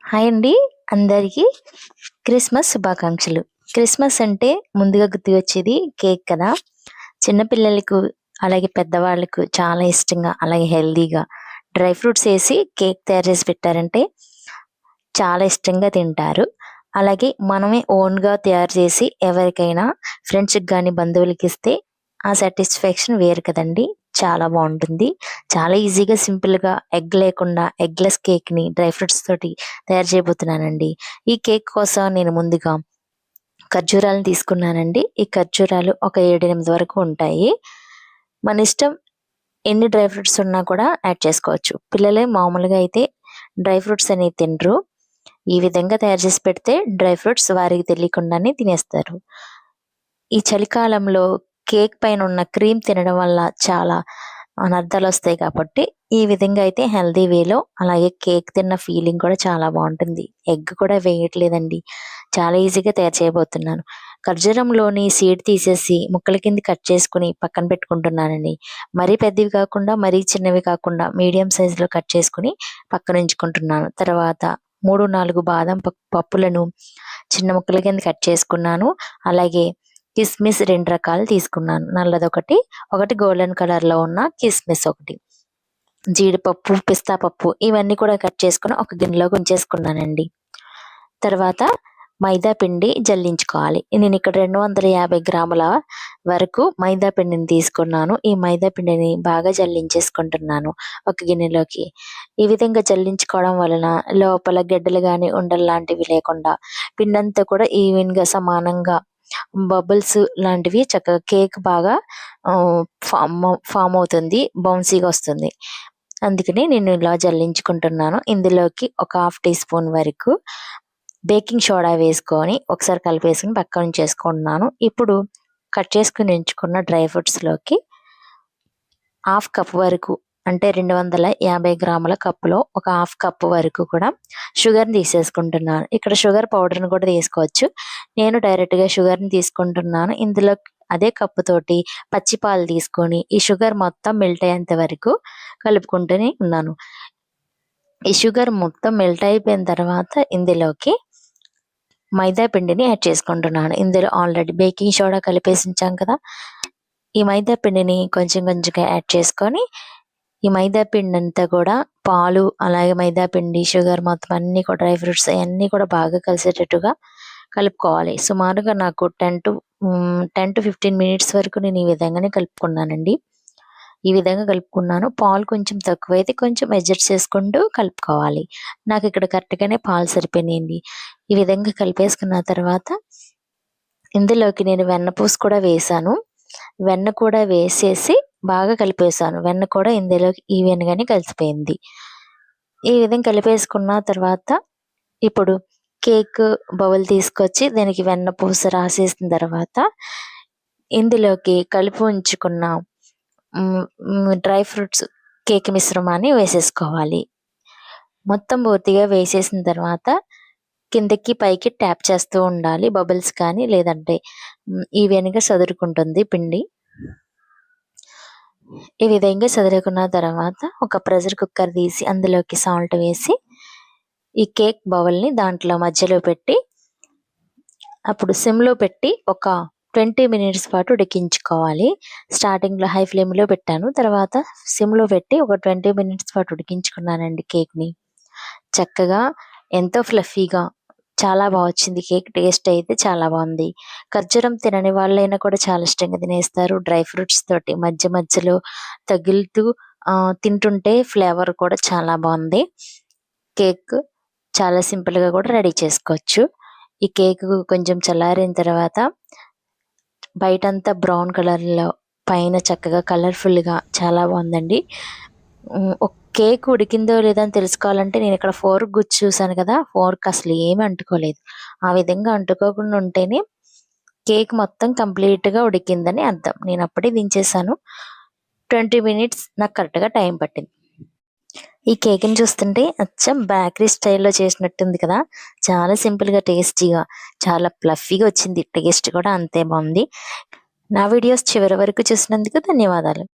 Hi అండి, అందరికీ Christmas శుభాకాంక్షలు. క్రిస్మస్ అంటే ముందుగా గుర్తుకొచ్చేది కేక్ కదా. చిన్నపిల్లలకు అలాగే పెద్దవాళ్ళకు చాలా ఇష్టంగా, అలాగే హెల్దీగా డ్రై ఫ్రూట్స్ వేసి కేక్ తయారు చేసి పెట్టారంటే చాలా ఇష్టంగా తింటారు. అలాగే మనమే ఓన్గా తయారు చేసి ఎవరికైనా ఫ్రెండ్స్కి కానీ బంధువులకి ఇస్తే ఆ సాటిస్ఫాక్షన్ వేరు కదండి. చాలా బాగుంటుంది. చాలా ఈజీగా సింపుల్గా ఎగ్ లేకుండా ఎగ్లెస్ కేక్ని డ్రై ఫ్రూట్స్ తోటి తయారు చేయబోతున్నానండి. ఈ కేక్ కోసం నేను ముందుగా ఖర్జూరాలను తీసుకున్నానండి. ఈ ఖర్జూరాలు ఒక 7-8 వరకు ఉంటాయి. మన ఇష్టం, ఎన్ని డ్రై ఫ్రూట్స్ ఉన్నా కూడా యాడ్ చేసుకోవచ్చు. పిల్లలే మామూలుగా అయితే డ్రై ఫ్రూట్స్ అనేవి తినరు. ఈ విధంగా తయారు చేసి పెడితే డ్రై ఫ్రూట్స్ వారికి తెలియకుండానే తినేస్తారు. ఈ చలికాలంలో కేక్ పైన ఉన్న క్రీమ్ తినడం వల్ల చాలా అనర్థాలు వస్తాయి కాబట్టి ఈ విధంగా అయితే హెల్దీ వేలో, అలాగే కేక్ తిన్న ఫీలింగ్ కూడా చాలా బాగుంటుంది. ఎగ్ కూడా వేయట్లేదండి, చాలా ఈజీగా తయారు చేయబోతున్నాను. ఖర్జూరంలోని సీడ్ తీసేసి ముక్కల కింద కట్ చేసుకుని పక్కన పెట్టుకుంటున్నానండి. మరీ పెద్దవి కాకుండా మరీ చిన్నవి కాకుండా మీడియం సైజులో కట్ చేసుకుని పక్కన ఉంచుకుంటున్నాను. తర్వాత 3-4 బాదం పప్పులను చిన్న ముక్కల కింద కట్ చేసుకున్నాను. అలాగే కిస్మిస్ 2 రకాలు తీసుకున్నాను. నల్లదొకటి, ఒకటి గోల్డెన్ కలర్లో ఉన్న కిస్మిస్ ఒకటి, జీడిపప్పు, పిస్తా పప్పు ఇవన్నీ కూడా కట్ చేసుకుని ఒక గిన్నెలోకి ఉంచేసుకున్నానండి. తర్వాత మైదా పిండి జల్లించుకోవాలి. నేను ఇక్కడ 250 గ్రాముల వరకు మైదా పిండిని తీసుకున్నాను. ఈ మైదా పిండిని బాగా జల్లించేసుకుంటున్నాను ఒక గిన్నెలోకి. ఈ విధంగా జల్లించుకోవడం వలన లోపల గడ్డలు కానీ ఉండలు లాంటివి లేకుండా పిండి అంతా కూడా ఈవెన్గా సమానంగా బబుల్స్ లాంటివి చక్కగా కేక్ బాగా ఫామ్ అవుతుంది, బౌన్సీగా వస్తుంది. అందుకని నేను ఇలా జల్లించుకుంటున్నాను. ఇందులోకి ఒక 1/2 టీ స్పూన్ వరకు బేకింగ్ సోడా వేసుకొని ఒకసారి కలిపేసుకుని పక్కన ఉంచేసుకుంటున్నాను. ఇప్పుడు కట్ చేసుకుని ఉంచుకున్న డ్రై ఫ్రూట్స్లోకి 1/2 కప్ వరకు, అంటే 250 గ్రాముల కప్పులో ఒక 1/2 కప్ వరకు కూడా షుగర్ని తీసేసుకుంటున్నాను. ఇక్కడ షుగర్ పౌడర్ని కూడా తీసుకోవచ్చు. నేను డైరెక్ట్గా షుగర్ని తీసుకుంటున్నాను. ఇందులో అదే కప్పుతోటి పచ్చి పాలు తీసుకొని ఈ షుగర్ మొత్తం మెల్ట్ అయ్యేంత వరకు కలుపుకుంటూనే ఉన్నాను. ఈ షుగర్ మొత్తం మెల్ట్ అయిపోయిన తర్వాత ఇందులోకి మైదా పిండిని యాడ్ చేసుకుంటున్నాను. ఇందులో ఆల్రెడీ బేకింగ్ సోడా కలిపేసి ఉంచాం కదా. ఈ మైదా పిండిని కొంచెం కొంచెంగా యాడ్ చేసుకొని ఈ మైదా పిండి అంతా కూడా పాలు, అలాగే మైదా పిండి, షుగర్ మొత్తం అన్నీ కూడా డ్రై ఫ్రూట్స్ అవన్నీ కూడా బాగా కలిసేటట్టుగా కలుపుకోవాలి. సుమారుగా నాకు 10-15 మినిట్స్ వరకు నేను ఈ విధంగానే కలుపుకున్నానండి. ఈ విధంగా కలుపుకున్నాను. పాలు కొంచెం తక్కువైతే కొంచెం అడ్జస్ట్ చేసుకుంటూ కలుపుకోవాలి. నాకు ఇక్కడ కరెక్ట్గానే పాలు సరిపోయినాయండి. ఈ విధంగా కలిపేసుకున్న తర్వాత ఇందులోకి నేను వెన్నపూస కూడా వేసాను. వెన్న కూడా వేసేసి బాగా కలిపేసాను. వెన్న కూడా ఇందులోకి ఈవెన్గానే కలిసిపోయింది. ఈ విధంగా కలిపేసుకున్న తర్వాత ఇప్పుడు కేక్ బౌల్ తీసుకొచ్చి దానికి వెన్నపూస రాసేసిన తర్వాత ఇందులోకి కలిపి ఉంచుకున్న డ్రై ఫ్రూట్స్ కేక్ మిశ్రమాన్ని వేసేసుకోవాలి. మొత్తం పూర్తిగా వేసేసిన తర్వాత కిందకి పైకి ట్యాప్ చేస్తూ ఉండాలి. బబుల్స్ కానీ లేదంటే ఈవెన్గా సదురుకుంటుంది పిండి. ఈ విధంగా సదురుకున్న తర్వాత ఒక ప్రెషర్ కుక్కర్ తీసి అందులోకి సాల్ట్ వేసి ఈ కేక్ బౌల్ని దాంట్లో మధ్యలో పెట్టి అప్పుడు సిమ్లో పెట్టి ఒక 20 మినిట్స్ పాటు ఉడికించుకోవాలి. స్టార్టింగ్లో హై ఫ్లేమ్లో పెట్టాను, తర్వాత సిమ్లో పెట్టి ఒక 20 మినిట్స్ పాటు ఉడికించుకున్నానండి కేక్ని. చక్కగా ఎంతో ఫ్లఫీగా చాలా బాగా వచ్చింది కేక్. టేస్ట్ అయితే చాలా బాగుంది. ఖర్జూరం తినని వాళ్ళైనా కూడా చాలా ఇష్టంగా తినేస్తారు. డ్రై ఫ్రూట్స్ తోటి మధ్య మధ్యలో తగులుతూ తింటుంటే ఫ్లేవర్ కూడా చాలా బాగుంది. కేక్ చాలా సింపుల్గా కూడా రెడీ చేసుకోవచ్చు. ఈ కేక్ కొంచెం చల్లారిన తర్వాత బయటంతా బ్రౌన్ కలర్లో, పైన చక్కగా కలర్ఫుల్గా చాలా బాగుందండి. కేక్ ఉడికిందో లేదో అని తెలుసుకోవాలంటే నేను ఇక్కడ ఫోర్క్ గుచ్చి చూసాను కదా, ఫోర్క్ అసలు ఏమీ అంటుకోలేదు. ఆ విధంగా అంటుకోకుండా ఉంటేనే కేక్ మొత్తం కంప్లీట్గా ఉడికిందని అర్థం. నేను అప్పుడే దించేసాను. 20 మినిట్స్ నాకు కరెక్ట్గా టైం పట్టింది. ఈ కేక్ని చూస్తుంటే అచ్చం బేకరీ స్టైల్లో చేసినట్టుంది కదా. చాలా సింపుల్గా, టేస్టీగా, చాలా ఫ్లఫీగా వచ్చింది. టేస్ట్ కూడా అంతే బాగుంది. నా వీడియోస్ చివరి వరకు చూసినందుకు ధన్యవాదాలు.